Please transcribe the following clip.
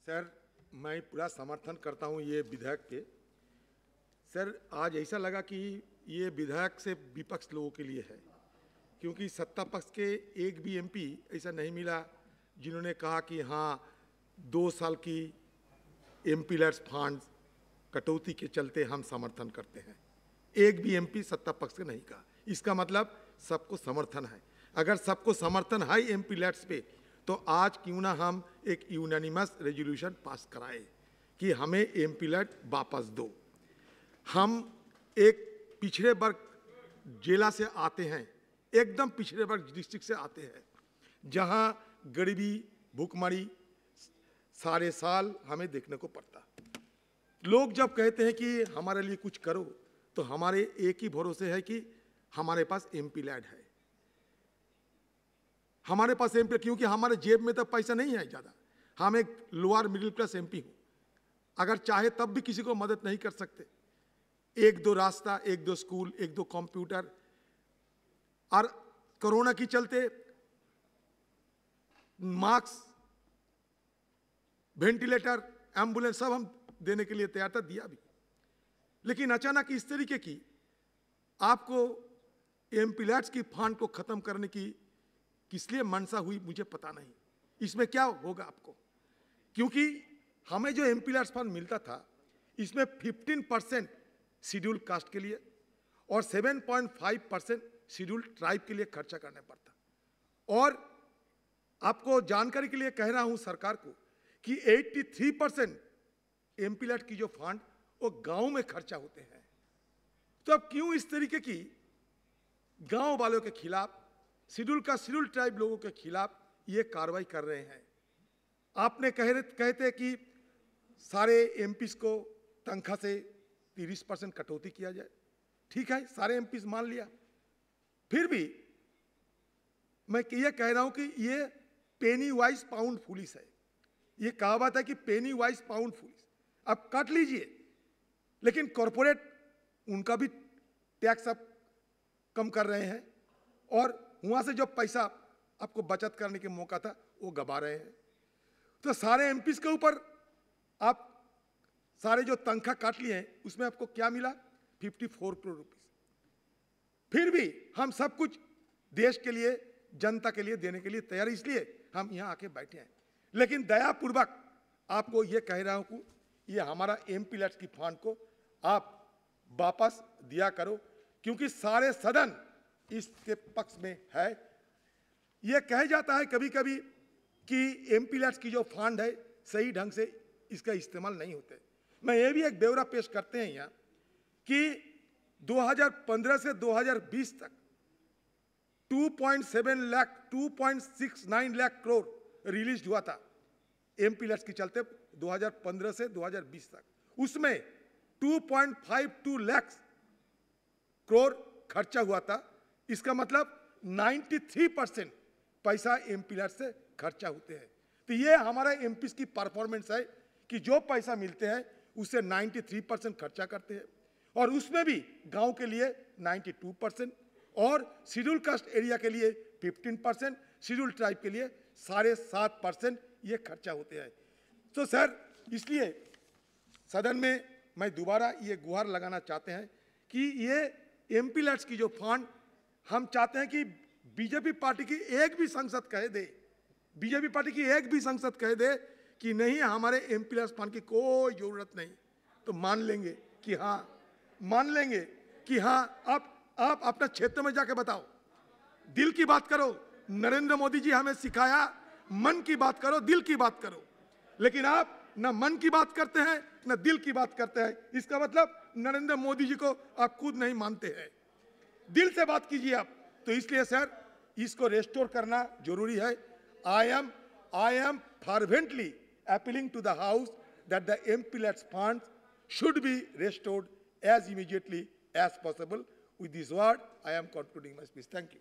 Sir, मैं पूरा समर्थन करता हूं ये विधेयक के। सर, आज ऐसा लगा कि ये विधेयक से विपक्ष लोगों के लिए है, क्योंकि सत्ता पक्ष के एक भी एमपी ऐसा नहीं मिला जिन्होंने कहा कि हाँ 2 साल की एमपी लैड्स फंड कटौती के चलते हम समर्थन करते हैं। एक भी एमपी सत्ता पक्ष के नहीं कहा। इसका मतलब सबको समर्थन है। अगर सबको समर्थन है एमपी लैड्स पे, तो आज क्यों ना हम एक यूनानिमस रेजोल्यूशन पास कराएं कि हमें एमपी लैड वापस दो। हम एक पिछड़े वर्ग जिला से आते हैं, एकदम पिछड़े वर्ग डिस्ट्रिक्ट से आते हैं, जहां गरीबी भूखमरी सारे साल हमें देखने को पड़ता। लोग जब कहते हैं कि हमारे लिए कुछ करो, तो हमारे एक ही भरोसे है कि हमारे पास एमपी लैड है। हमारे पास एमपी, क्योंकि हमारे जेब में तो पैसा नहीं है ज़्यादा। हम एक लोअर मिडिल क्लास एमपी हूँ। अगर चाहे तब भी किसी को मदद नहीं कर सकते। 1-2 रास्ता, 1-2 स्कूल, 1-2 कंप्यूटर, और कोरोना के चलते मास्क, वेंटिलेटर, एम्बुलेंस सब हम देने के लिए तैयार था, दिया भी। लेकिन अचानक इस तरीके की आपको एमपी लैड्स की फंड को खत्म करने की किस लिए मनसा हुई मुझे पता नहीं। इसमें क्या होगा आपको, क्योंकि हमें जो एमपी लैड्स फंड मिलता था, इसमें 15% शेड्यूल कास्ट के लिए और 7.5% शेड्यूल ट्राइब के लिए खर्चा करना पड़ता। और आपको जानकारी के लिए कह रहा हूं सरकार को कि 83% एमपी लैड की जो फंड वो गांव में खर्चा होते हैं। तो अब क्यों इस तरीके की गांव वालों के खिलाफ, शेड्यूल ट्राइब लोगों के खिलाफ ये कार्रवाई कर रहे हैं? आपने कहते कि सारे एमपीस को तनख्वाह से 30% कटौती किया जाए। ठीक है, सारे एमपीस मान लिया। फिर भी मैं ये कह रहा हूं कि ये पेनी वाइज पाउंड फुलिश है। ये कहावत है कि पेनी वाइज पाउंड फुलिश। अब काट लीजिए, लेकिन कॉरपोरेट उनका भी टैक्स अब कम कर रहे हैं, और वहां से जो पैसा आपको बचत करने के मौका था वो गवा रहे हैं। तो सारे एमपीस के ऊपर आप सारे जो तनख्वाह काट लिए हैं, उसमें आपको क्या मिला? 54 करोड़ रुपीस। फिर भी हम सब कुछ देश के लिए, जनता के लिए देने के लिए तैयार, इसलिए हम यहां आके बैठे हैं। लेकिन दयापूर्वक आपको यह कह रहा हूं कि ये हमारा एमपी लैड्स की फंड को आप वापस दिया करो, क्योंकि सारे सदन इसके पक्ष में है। यह कहा जाता है कभी कभी कि एमपी लैड्स की जो फंड है सही ढंग से इसका इस्तेमाल नहीं होते। मैं ये भी एक ब्यौरा पेश करते हैं यहाँ कि 2015 से 2020 तक 2.69 लाख करोड़ रिलीज हुआ था एमपी लैड्स के चलते 2015 से 2020 तक। उसमें 2.52 लाख करोड़ खर्चा हुआ था। इसका मतलब 93% पैसा एमपी लैड्स से खर्चा होते हैं। तो ये हमारा एमपीस की परफॉर्मेंस है कि जो पैसा मिलते हैं उससे 93% खर्चा करते हैं, और उसमें भी गांव के लिए 92% और शेड्यूल कास्ट एरिया के लिए 15%, शेड्यूल ट्राइब के लिए 7.5% ये खर्चा होते हैं। तो सर, इसलिए सदन में मैं दोबारा ये गुहार लगाना चाहते हैं कि ये एमपी लैड्स की जो फंड, हम चाहते हैं कि बीजेपी पार्टी की एक भी सांसद कह दे, बीजेपी पार्टी की एक भी सांसद कह दे कि नहीं हमारे एमपी लैड्स फंड की कोई जरूरत नहीं, तो मान लेंगे कि हाँ, आप अपना क्षेत्र में जाके बताओ, दिल की बात करो। नरेंद्र मोदी जी हमें सिखाया, मन की बात करो, दिल की बात करो। लेकिन आप न मन की बात करते हैं, न दिल की बात करते हैं। इसका मतलब नरेंद्र मोदी जी को आप खुद नहीं मानते हैं। दिल से बात कीजिए आप। तो इसलिए सर, इसको रेस्टोर करना जरूरी है। I am fervently appealing to the House that the MP led funds should be restored as immediately as possible. With this word, I am concluding my speech. Thank you.